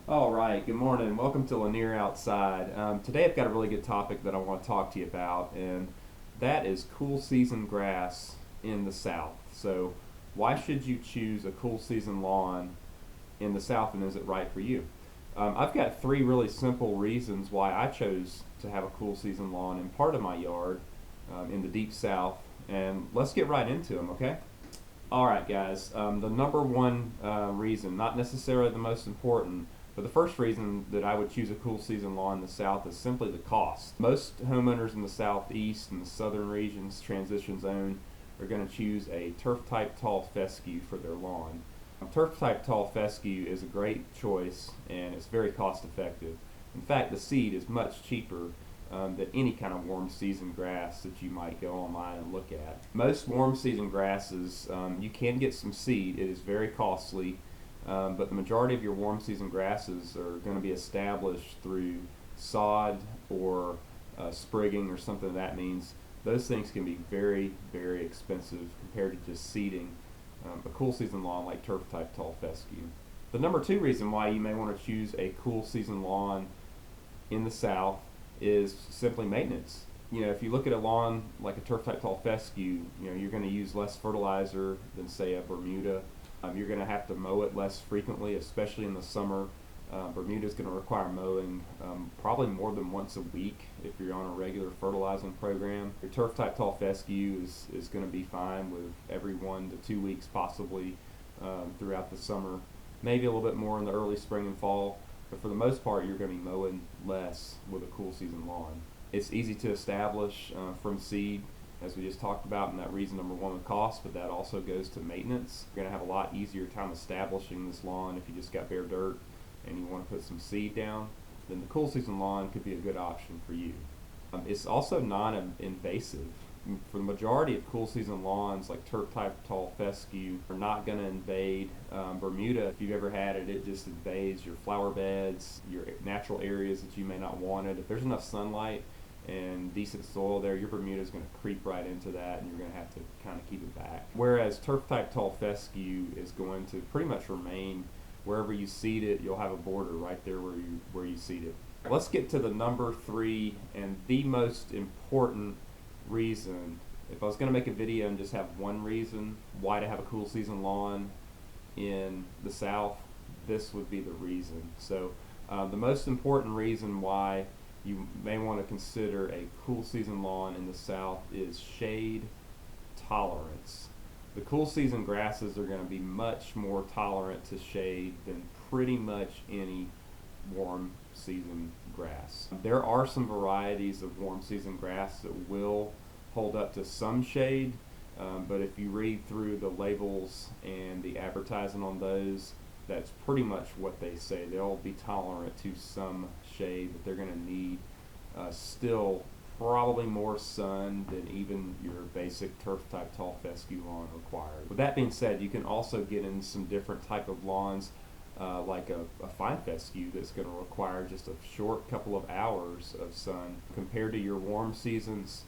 All right, good morning. Welcome to Lanier Outside. Today I've got a really good topic that I want to talk to you about, and that is cool season grass in the South. So, why should you choose a cool season lawn in the South, and is it right for you? I've got three really simple reasons why I chose to have a cool season lawn in part of my yard in the deep South, and let's get right into them, okay? All right, guys. The number one reason, not necessarily the most important, but the first reason that I would choose a cool season lawn in the South is simply the cost. Most homeowners in the Southeast and the southern regions, transition zone, are going to choose a turf type tall fescue for their lawn. Turf type tall fescue is a great choice and it's very cost effective. In fact, the seed is much cheaper than any kind of warm season grass that you might go online and look at. Most warm season grasses, you can get some seed. It is very costly, but the majority of your warm season grasses are going to be established through sod or sprigging or something that means. Those things can be very, very expensive compared to just seeding a cool season lawn like turf type tall fescue. The number two reason why you may want to choose a cool season lawn in the South is simply maintenance. If you look at a lawn like a turf type tall fescue, you're going to use less fertilizer than say a Bermuda. You're going to have to mow it less frequently, especially in the summer. Bermuda is going to require mowing probably more than once a week if you're on a regular fertilizing program. Your turf type tall fescue is going to be fine with every 1 to 2 weeks possibly throughout the summer, maybe a little bit more in the early spring and fall. But for the most part, you're going to be mowing less with a cool season lawn. It's easy to establish from seed, as we just talked about, and that reason number one, the cost, but that also goes to maintenance. You're going to have a lot easier time establishing this lawn if you just got bare dirt and you want to put some seed down. Then the cool season lawn could be a good option for you. It's also non-invasive. For the majority of cool season lawns, like turf type tall fescue, are not going to invade Bermuda. If you've ever had it, it just invades your flower beds, your natural areas that you may not want it. If there's enough sunlight and decent soil there, your Bermuda is going to creep right into that, and you're going to have to kind of keep it back. Whereas turf type tall fescue is going to pretty much remain wherever you seed it. You'll have a border right there where you seed it. Let's get to the number three and the most important reason. If I was going to make a video and just have one reason why to have a cool season lawn in the South, this would be the reason. So the most important reason why you may want to consider a cool season lawn in the South is shade tolerance. The cool season grasses are going to be much more tolerant to shade than pretty much any warm season grass. There are some varieties of warm season grass that will hold up to some shade, but if you read through the labels and the advertising on those, that's pretty much what they say. They'll be tolerant to some shade, but they're going to need still probably more sun than even your basic turf type tall fescue lawn required. With that being said, you can also get in some different type of lawns like a fine fescue that's going to require just a short couple of hours of sun. Compared to your warm seasons,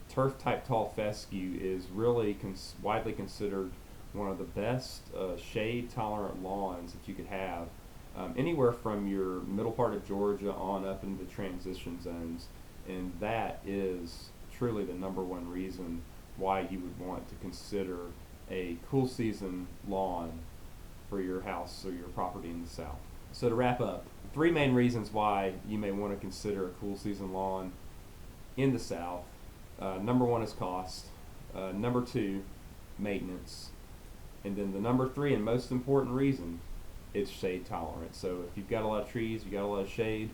turf type tall fescue is really widely considered one of the best shade tolerant lawns that you could have anywhere from your middle part of Georgia on up into the transition zones, and that is truly the number one reason why you would want to consider a cool season lawn for your house or your property in the South. So to wrap up, three main reasons why you may want to consider a cool season lawn in the South. Number one is cost. Number two, maintenance. And then the number three and most important reason is shade tolerance. So if you've got a lot of trees, you've got a lot of shade,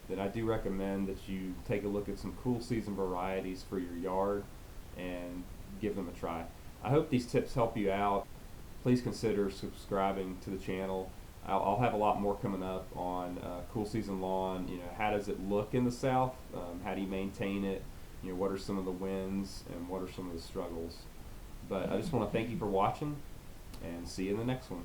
then I do recommend that you take a look at some cool season varieties for your yard and give them a try. I hope these tips help you out. Please consider subscribing to the channel. I'll have a lot more coming up on cool season lawn. How does it look in the South? How do you maintain it? What are some of the wins and what are some of the struggles? But I just want to thank you for watching and see you in the next one.